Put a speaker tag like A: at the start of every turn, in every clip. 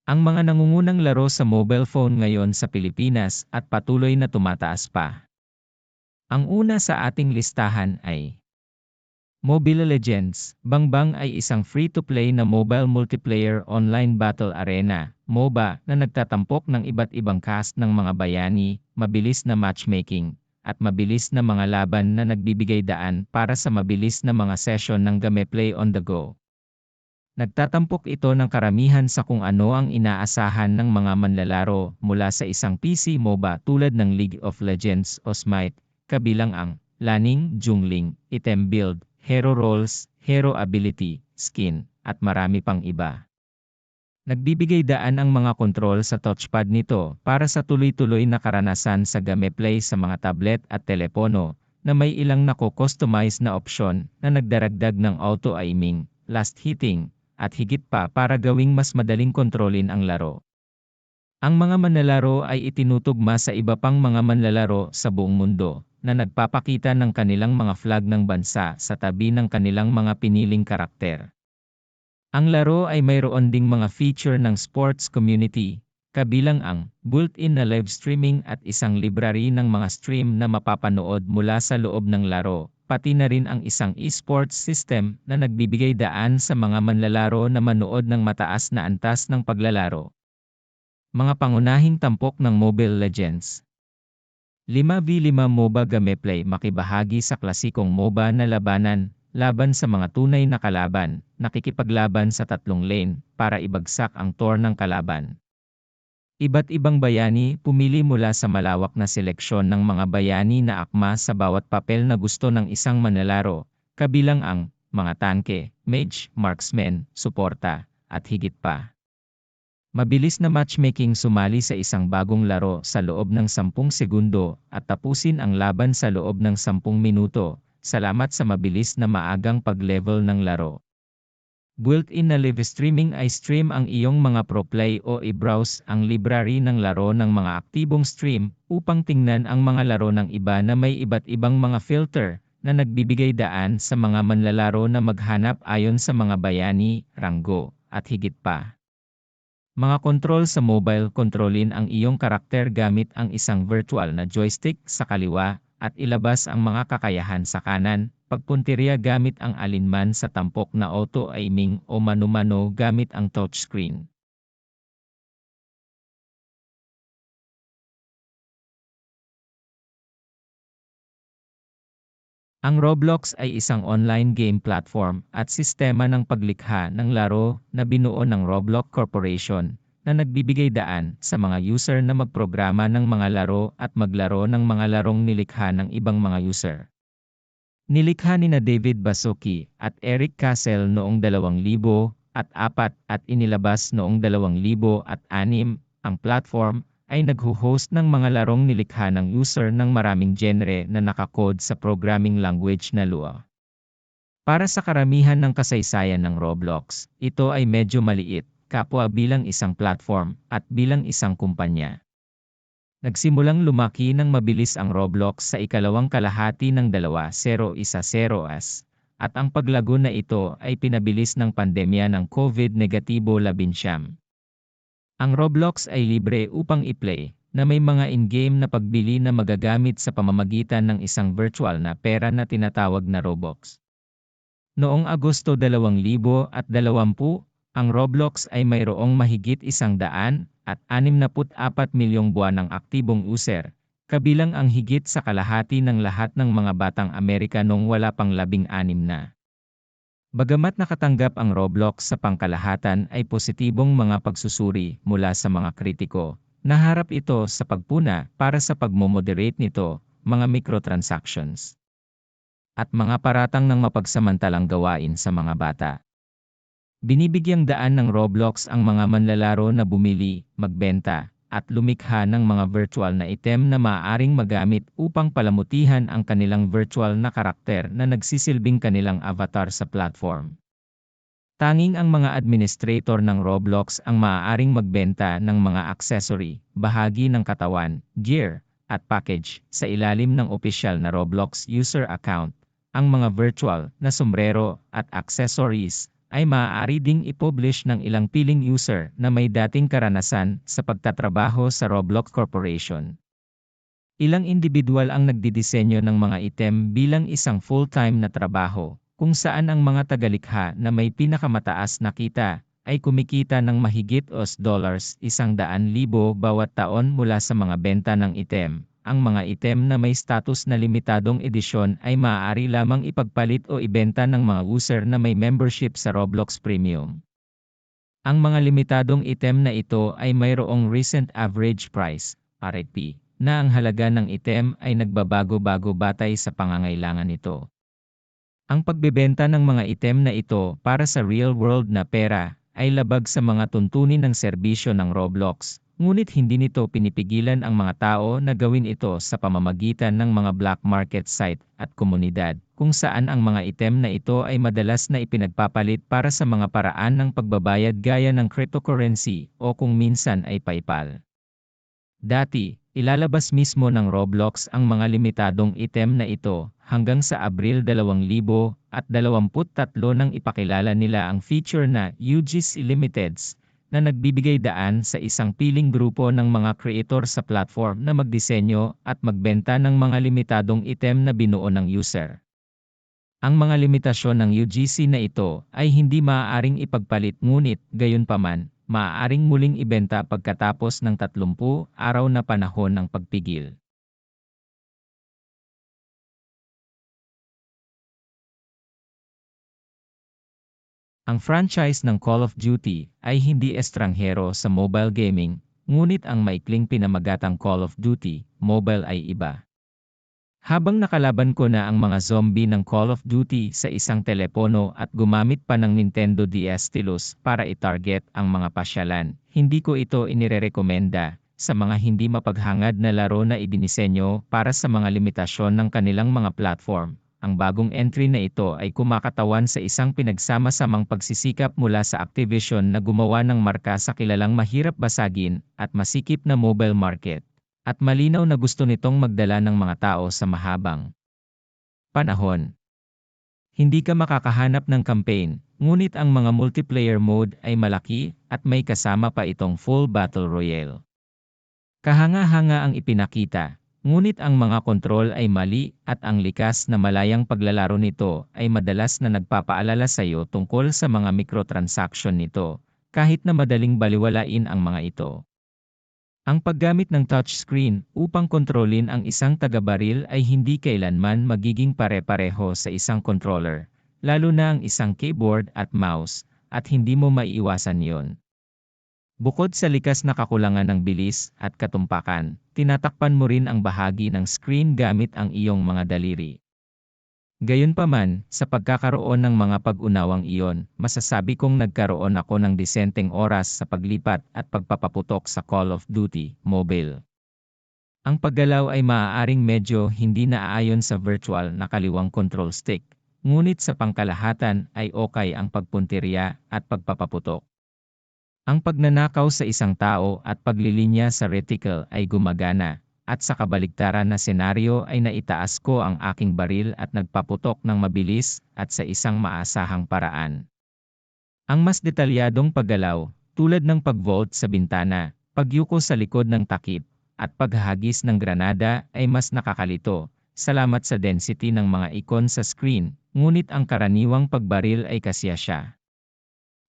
A: Ang mga nangungunang laro sa mobile phone ngayon sa Pilipinas at patuloy na tumataas pa. Ang una sa ating listahan ay Mobile Legends. Bangbang ay isang free-to-play na mobile multiplayer online battle arena, MOBA, na nagtatampok ng iba't ibang cast ng mga bayani, mabilis na matchmaking, at mabilis na mga laban na nagbibigay daan para sa mabilis na mga session ng gameplay on the go. Nagtatampok ito ng karamihan sa kung ano ang inaasahan ng mga manlalaro mula sa isang PC MOBA tulad ng League of Legends o Smite, kabilang ang laning, jungling, item build, hero roles, hero ability, skin, at marami pang iba. Nagbibigay daan ang mga kontrol sa touchpad nito para sa tuloy-tuloy na karanasan sa gameplay sa mga tablet at telepono na may ilang nako-customize na opsyon na nagdaragdag ng auto-aiming, last hitting, at higit pa para gawing mas madaling kontrolin ang laro. Ang mga manlalaro ay itinutugma sa iba pang mga manlalaro sa buong mundo na nagpapakita ng kanilang mga flag ng bansa sa tabi ng kanilang mga piniling karakter. Ang laro ay mayroon ding mga feature ng sports community, kabilang ang built-in na live streaming at isang library ng mga stream na mapapanood mula sa loob ng laro, pati na rin ang isang esports system na nagbibigay daan sa mga manlalaro na manood ng mataas na antas ng paglalaro. Mga pangunahing tampok ng Mobile Legends. 5v5 MOBA gameplay. Makibahagi sa klasikong MOBA na laban sa mga tunay na kalaban, nakikipaglaban sa tatlong lane para ibagsak ang tor ng kalaban. Iba't ibang bayani pumili mula sa malawak na seleksyon ng mga bayani na akma sa bawat papel na gusto ng isang manlalaro, kabilang ang mga tanke, mage, marksman, suporta, at higit pa. Mabilis na matchmaking. Sumali sa isang bagong laro sa loob ng 10 segundo at tapusin ang laban sa loob ng 10 minuto, salamat sa mabilis na maagang pag-level ng laro. Built-in na live streaming. Ay stream ang iyong mga pro play o i-browse ang library ng laro ng mga aktibong stream upang tingnan ang mga laro ng iba na may iba't ibang mga filter na nagbibigay daan sa mga manlalaro na maghanap ayon sa mga bayani, ranggo, at higit pa. Mga kontrol sa mobile. Kontrolin ang iyong karakter gamit ang isang virtual na joystick sa kaliwa at ilabas ang mga kakayahan sa kanan. Pagpuntirya gamit ang alinman sa tampok na auto-aiming o mano-mano gamit ang touchscreen. Ang Roblox ay isang online game platform at sistema ng paglikha ng laro na binuo ng Roblox Corporation na nagbibigay daan sa mga user na magprograma ng mga laro at maglaro ng mga larong nilikha ng ibang mga user. Nilikha ni na David Baszucki at Eric Castle noong 2004 at inilabas noong 2006. Ang platform ay nagho-host ng mga larong nilikha ng user ng maraming genre na nakakode sa programming language na Lua. Para sa karamihan ng kasaysayan ng Roblox, ito ay medyo maliit, kapwa bilang isang platform at bilang isang kumpanya. Nagsimulang lumaki ng mabilis ang Roblox sa ikalawang kalahati ng 2010s, at ang paglago na ito ay pinabilis ng pandemya ng COVID-19. Ang Roblox ay libre upang i-play, na may mga in-game na pagbili na magagamit sa pamamagitan ng isang virtual na pera na tinatawag na Robux. Noong Agosto 2020, ang Roblox ay mayroong mahigit 164 milyong buwanang aktibong user, kabilang ang higit sa kalahati ng lahat ng mga batang Amerikanong wala pang 16 na. Bagamat nakatanggap ang Roblox sa pangkalahatan ay positibong mga pagsusuri mula sa mga kritiko, naharap ito sa pagpuna para sa pagmomoderate nito, mga microtransactions, at mga paratang ng mapagsamantalang gawain sa mga bata. Binibigyang daan ng Roblox ang mga manlalaro na bumili, magbenta, at lumikha ng mga virtual na item na maaaring magamit upang palamutihan ang kanilang virtual na karakter na nagsisilbing kanilang avatar sa platform. Tanging ang mga administrator ng Roblox ang maaaring magbenta ng mga accessory, bahagi ng katawan, gear, at package sa ilalim ng opisyal na Roblox user account. Ang mga virtual na sombrero at accessories ay maaari ding i-publish ng ilang piling user na may dating karanasan sa pagtatrabaho sa Roblox Corporation. Ilang individual ang nagdidisenyo ng mga item bilang isang full-time na trabaho, kung saan ang mga tagalikha na may pinakamataas na kita ay kumikita ng mahigit $100,000 bawat taon mula sa mga benta ng item. Ang mga item na may status na limitadong edisyon ay maaari lamang ipagpalit o ibenta ng mga user na may membership sa Roblox Premium. Ang mga limitadong item na ito ay mayroong recent average price, RAP, na ang halaga ng item ay nagbabago-bago batay sa pangangailangan nito. Ang pagbebenta ng mga item na ito para sa real-world na pera ay labag sa mga tuntunin ng serbisyo ng Roblox, ngunit hindi nito pinipigilan ang mga tao na gawin ito sa pamamagitan ng mga black market site at komunidad, kung saan ang mga item na ito ay madalas na ipinagpapalit para sa mga paraan ng pagbabayad gaya ng cryptocurrency o kung minsan ay PayPal. Dati, ilalabas mismo ng Roblox ang mga limitadong item na ito hanggang sa Abril 2023 nang ipakilala nila ang feature na UGC Limiteds na nagbibigay daan sa isang piling grupo ng mga creator sa platform na magdisenyo at magbenta ng mga limitadong item na binuo ng user. Ang mga limitasyon ng UGC na ito ay hindi maaaring ipagpalit ngunit, gayunpaman, maaaring muling ibenta pagkatapos ng 30 araw na panahon ng pagpigil. Ang franchise ng Call of Duty ay hindi estranghero sa mobile gaming, ngunit ang maikling pinamagatang Call of Duty Mobile ay iba. Habang nakalaban ko na ang mga zombie ng Call of Duty sa isang telepono at gumamit pa ng Nintendo DS Stylus para i-target ang mga pasyalan, hindi ko ito inirerekomenda sa mga hindi mapaghangad na laro na idinisenyo para sa mga limitasyon ng kanilang mga platform. Ang bagong entry na ito ay kumakatawan sa isang pinagsama-samang pagsisikap mula sa Activision na gumawa ng marka sa kilalang mahirap basagin at masikip na mobile market. At malinaw na gusto nitong magdala ng mga tao sa mahabang panahon. Hindi ka makakahanap ng campaign, ngunit ang mga multiplayer mode ay malaki at may kasama pa itong full battle royale. Kahanga-hanga ang ipinakita, ngunit ang mga kontrol ay mali at ang likas na malayang paglalaro nito ay madalas na nagpapaalala sa iyo tungkol sa mga microtransaction nito, kahit na madaling baliwalain ang mga ito. Ang paggamit ng touchscreen upang kontrolin ang isang taga-baril ay hindi kailanman magiging pare-pareho sa isang controller, lalo na ang isang keyboard at mouse, at hindi mo maiiwasan yon. Bukod sa likas na kakulangan ng bilis at katumpakan, tinatakpan mo rin ang bahagi ng screen gamit ang iyong mga daliri. Gayunpaman, sa pagkakaroon ng mga pag-unawang iyon, masasabi kong nagkaroon ako ng disenteng oras sa paglipat at pagpapaputok sa Call of Duty Mobile. Ang paggalaw ay maaaring medyo hindi naaayon sa virtual na kaliwang control stick, ngunit sa pangkalahatan ay okay ang pagpuntirya at pagpapaputok. Ang pagnanakaw sa isang tao at paglilinya sa reticle ay gumagana, at sa kabaligtaran na senaryo ay naitaas ko ang aking baril at nagpaputok ng mabilis at sa isang maasahang paraan. Ang mas detalyadong paggalaw, tulad ng pag-vault sa bintana, pagyuko sa likod ng takip, at paghahagis ng granada ay mas nakakalito, salamat sa density ng mga icon sa screen, ngunit ang karaniwang pagbaril ay kasya siya.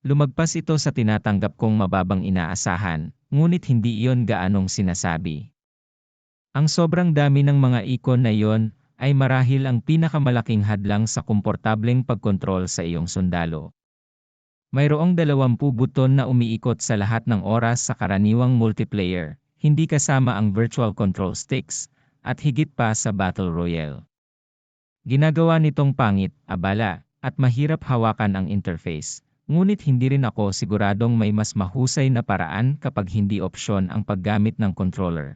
A: Lumagpas ito sa tinatanggap kong mababang inaasahan, ngunit hindi iyon gaanong sinasabi. Ang sobrang dami ng mga icon na iyon ay marahil ang pinakamalaking hadlang sa komportableng pagkontrol sa iyong sundalo. Mayroong 20 buton na umiikot sa lahat ng oras sa karaniwang multiplayer, hindi kasama ang virtual control sticks, at higit pa sa Battle Royale. Ginagawa nitong pangit, abala, at mahirap hawakan ang interface, ngunit hindi rin ako siguradong may mas mahusay na paraan kapag hindi opsyon ang paggamit ng controller.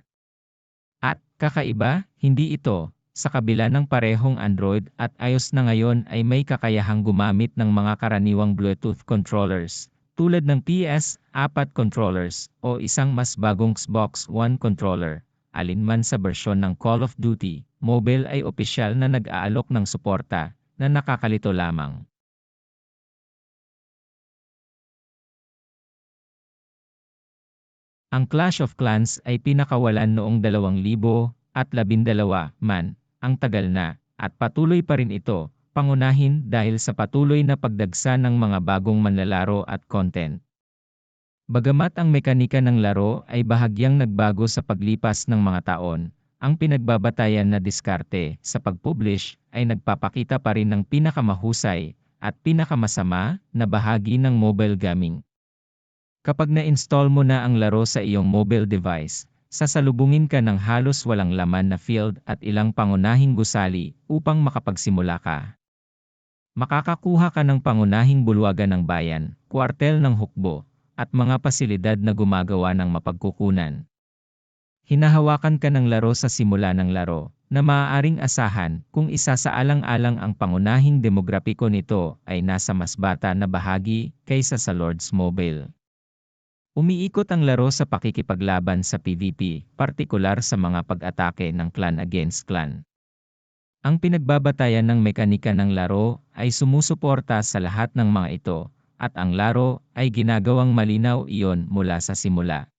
A: At, kakaiba, hindi ito, sa kabila ng parehong Android at iOS na ngayon ay may kakayahang gumamit ng mga karaniwang Bluetooth controllers, tulad ng PS4 controllers o isang mas bagong Xbox One controller. Alinman sa bersyon ng Call of Duty Mobile ay opisyal na nag-aalok ng suporta na nakakalito lamang. Ang Clash of Clans ay pinakawalan noong 2012 man, ang tagal na, at patuloy pa rin ito, pangunahin dahil sa patuloy na pagdagsa ng mga bagong manlalaro at content. Bagamat ang mekanika ng laro ay bahagyang nagbago sa paglipas ng mga taon, ang pinagbabatayan na diskarte sa pag-publish ay nagpapakita pa rin ng pinakamahusay at pinakamasama na bahagi ng mobile gaming. Kapag na-install mo na ang laro sa iyong mobile device, sasalubungin ka ng halos walang laman na field at ilang pangunahing gusali upang makapagsimula ka. Makakakuha ka ng pangunahing bulwagan ng bayan, kwartel ng hukbo, at mga pasilidad na gumagawa ng mapagkukunan. Hinahawakan ka ng laro sa simula ng laro, na maaaring asahan kung isa sa alang-alang ang pangunahing demograpiko nito ay nasa mas bata na bahagi kaysa sa Lord's Mobile. Umiikot ang laro sa pakikipaglaban sa PvP, partikular sa mga pag-atake ng clan against clan. Ang pinagbabatayan ng mekanika ng laro ay sumusuporta sa lahat ng mga ito, at ang laro ay ginagawang malinaw iyon mula sa simula.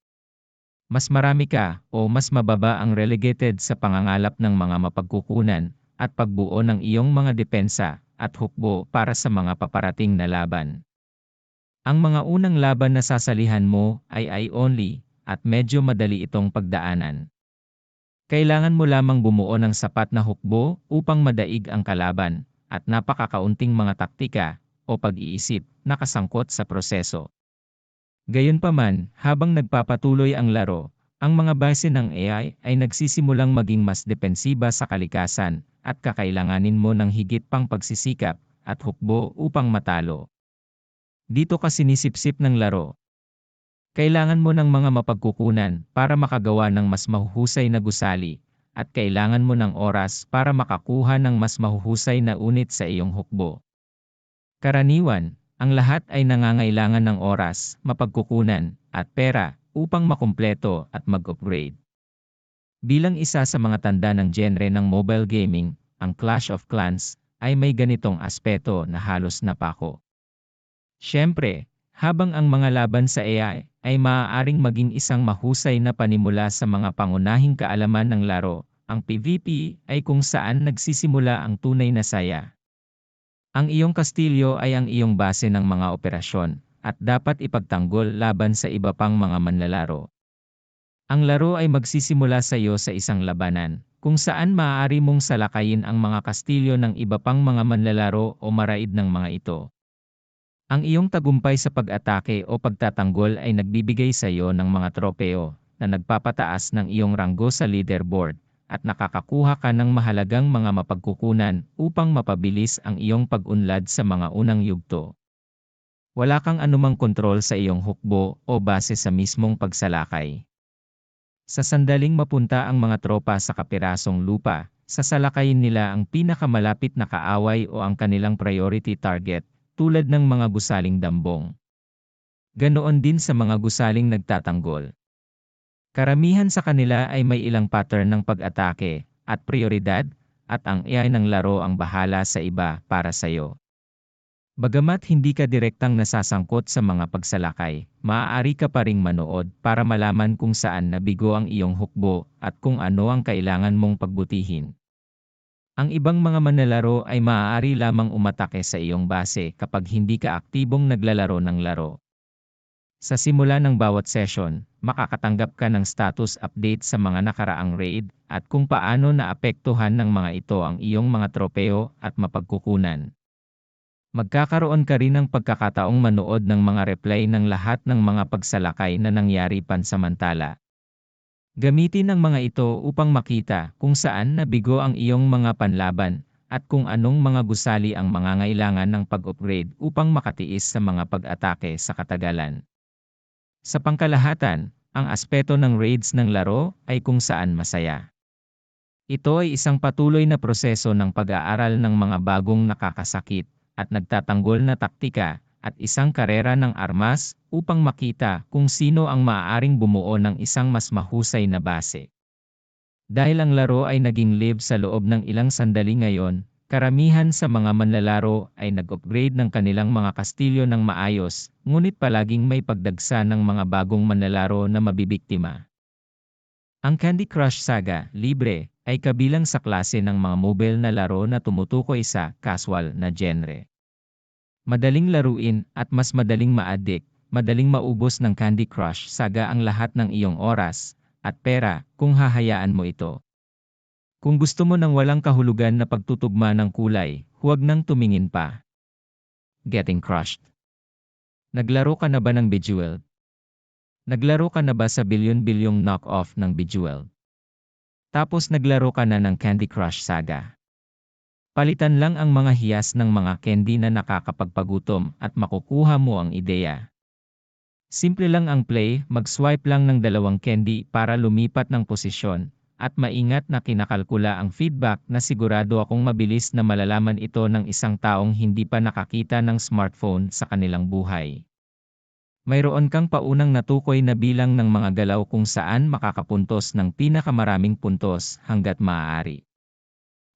A: Mas marami ka o mas mababa ang relegated sa pangangalap ng mga mapagkukunan at pagbuo ng iyong mga depensa at hukbo para sa mga paparating na laban. Ang mga unang laban na sasalihan mo ay only at medyo madali itong pagdaanan. Kailangan mo lamang bumuo ng sapat na hukbo upang madaig ang kalaban at napakakaunting mga taktika o pag-iisip na kasangkot sa proseso. Gayunpaman, habang nagpapatuloy ang laro, ang mga base ng AI ay nagsisimulang maging mas depensiba sa kalikasan at kakailanganin mo ng higit pang pagsisikap at hukbo upang matalo. Dito ka sinisipsip ng laro. Kailangan mo ng mga mapagkukunan para makagawa ng mas mahuhusay na gusali, at kailangan mo ng oras para makakuha ng mas mahuhusay na unit sa iyong hukbo. Karaniwan, ang lahat ay nangangailangan ng oras, mapagkukunan, at pera upang makumpleto at mag-upgrade. Bilang isa sa mga tanda ng genre ng mobile gaming, ang Clash of Clans ay may ganitong aspeto na halos napako. Siyempre, habang ang mga laban sa AI ay maaaring maging isang mahusay na panimula sa mga pangunahing kaalaman ng laro, ang PvP ay kung saan nagsisimula ang tunay na saya. Ang iyong kastilyo ay ang iyong base ng mga operasyon, at dapat ipagtanggol laban sa iba pang mga manlalaro. Ang laro ay magsisimula sa iyo sa isang labanan, kung saan maaari mong salakayin ang mga kastilyo ng iba pang mga manlalaro o maraid ng mga ito. Ang iyong tagumpay sa pag-atake o pagtatanggol ay nagbibigay sa iyo ng mga tropeo na nagpapataas ng iyong ranggo sa leaderboard, at nakakakuha ka ng mahalagang mga mapagkukunan upang mapabilis ang iyong pag-unlad sa mga unang yugto. Wala kang anumang kontrol sa iyong hukbo o base sa mismong pagsalakay. Sa sandaling mapunta ang mga tropa sa kapirasong lupa, sasalakayin nila ang pinakamalapit na kaaway o ang kanilang priority target, tulad ng mga gusaling dambong. Ganoon din sa mga gusaling nagtatanggol. Karamihan sa kanila ay may ilang pattern ng pag-atake at prioridad, at ang AI ng laro ang bahala sa iba para sa iyo. Bagamat hindi ka direktang nasasangkot sa mga pagsalakay, maaari ka pa ring manood para malaman kung saan nabigo ang iyong hukbo at kung ano ang kailangan mong pagbutihin. Ang ibang mga manlalaro ay maaari lamang umatake sa iyong base kapag hindi ka aktibong naglalaro ng laro. Sa simula ng bawat session, makakatanggap ka ng status update sa mga nakaraang raid at kung paano naapektuhan ng mga ito ang iyong mga tropeo at mapagkukunan. Magkakaroon ka rin ng pagkakataong manood ng mga replay ng lahat ng mga pagsalakay na nangyari pansamantala. Gamitin ang mga ito upang makita kung saan nabigo ang iyong mga panlaban at kung anong mga gusali ang mangangailangan ng pag-upgrade upang makatiis sa mga pag-atake sa katagalan. Sa pangkalahatan, ang aspeto ng raids ng laro ay kung saan masaya. Ito ay isang patuloy na proseso ng pag-aaral ng mga bagong nakakasakit at nagtatanggol na taktika at isang karera ng armas upang makita kung sino ang maaaring bumuo ng isang mas mahusay na base. Dahil ang laro ay naging live sa loob ng ilang sandali ngayon, Karamihan sa mga manlalaro ay nag-upgrade ng kanilang mga kastilyo ng maayos, ngunit palaging may pagdagsa ng mga bagong manlalaro na mabibiktima. Ang Candy Crush Saga, libre, ay kabilang sa klase ng mga mobile na laro na tumutukoy sa casual na genre. Madaling laruin at mas madaling ma-addict, madaling maubos ng Candy Crush Saga ang lahat ng iyong oras at pera kung hahayaan mo ito. Kung gusto mo ng walang kahulugan na pagtutugma ng kulay, huwag nang tumingin pa. Getting crushed. Naglaro ka na ba ng Bejeweled? Naglaro ka na ba sa bilyon-bilyong knock-off ng Bejeweled? Tapos naglaro ka na ng Candy Crush Saga. Palitan lang ang mga hiyas ng mga candy na nakakapagpagutom at makukuha mo ang ideya. Simple lang ang play, mag-swipe lang ng 2 candy para lumipat ng posisyon, at maingat na kinakalkula ang feedback na sigurado akong mabilis na malalaman ito ng isang taong hindi pa nakakita ng smartphone sa kanilang buhay. Mayroon kang paunang natukoy na bilang ng mga galaw kung saan makakapuntos ng pinakamaraming puntos hanggat maaari.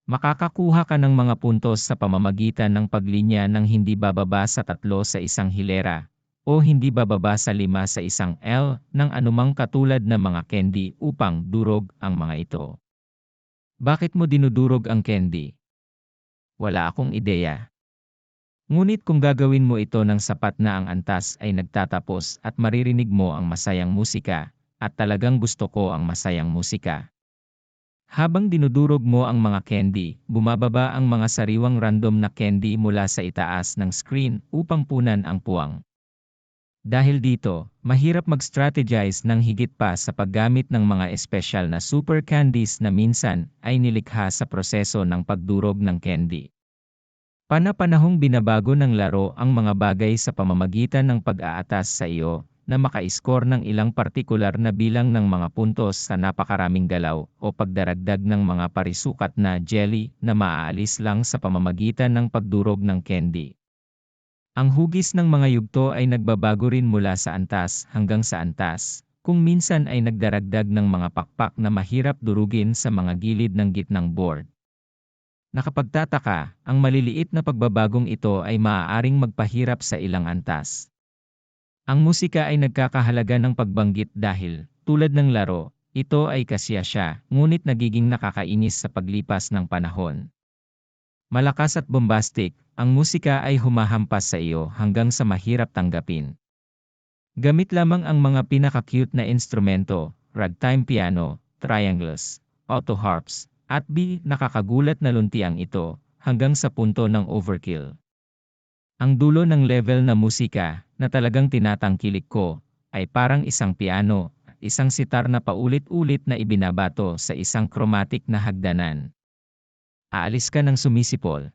A: Makakakuha ka ng mga puntos sa pamamagitan ng paglinya ng hindi bababa sa 3 sa isang hilera, o hindi bababa sa 5 sa isang L ng anumang katulad na mga candy upang durog ang mga ito. Bakit mo dinudurog ang candy? Wala akong ideya. Ngunit kung gagawin mo ito ng sapat na ang antas ay nagtatapos at maririnig mo ang masayang musika, at talagang gusto ko ang masayang musika. Habang dinudurog mo ang mga candy, bumababa ang mga sariwang random na candy mula sa itaas ng screen upang punan ang puwang. Dahil dito, mahirap mag-strategize ng higit pa sa paggamit ng mga espesyal na super candies na minsan ay nilikha sa proseso ng pagdurog ng candy. Pana-panahong binabago ng laro ang mga bagay sa pamamagitan ng pag-aatas sa iyo na maka-score ng ilang partikular na bilang ng mga puntos sa napakaraming galaw o pagdaragdag ng mga parisukat na jelly na maaalis lang sa pamamagitan ng pagdurog ng candy. Ang hugis ng mga yugto ay nagbabago rin mula sa antas hanggang sa antas, kung minsan ay nagdaragdag ng mga pakpak na mahirap durugin sa mga gilid ng gitnang board. Nakapagtataka, ang maliliit na pagbabagong ito ay maaaring magpahirap sa ilang antas. Ang musika ay nagkakahalaga ng pagbanggit dahil, tulad ng laro, ito ay kasya, ngunit nagiging nakakainis sa paglipas ng panahon. Malakas at bombastic, ang musika ay humahampas sa iyo hanggang sa mahirap tanggapin. Gamit lamang ang mga pinaka-cute na instrumento, ragtime piano, triangles, auto harps, at nakakagulat na luntiang ito, hanggang sa punto ng overkill. Ang dulo ng level na musika, na talagang tinatangkilik ko, ay parang isang piano, isang sitar na paulit-ulit na ibinabato sa isang chromatic na hagdanan. Aalis ka ng sumisipol.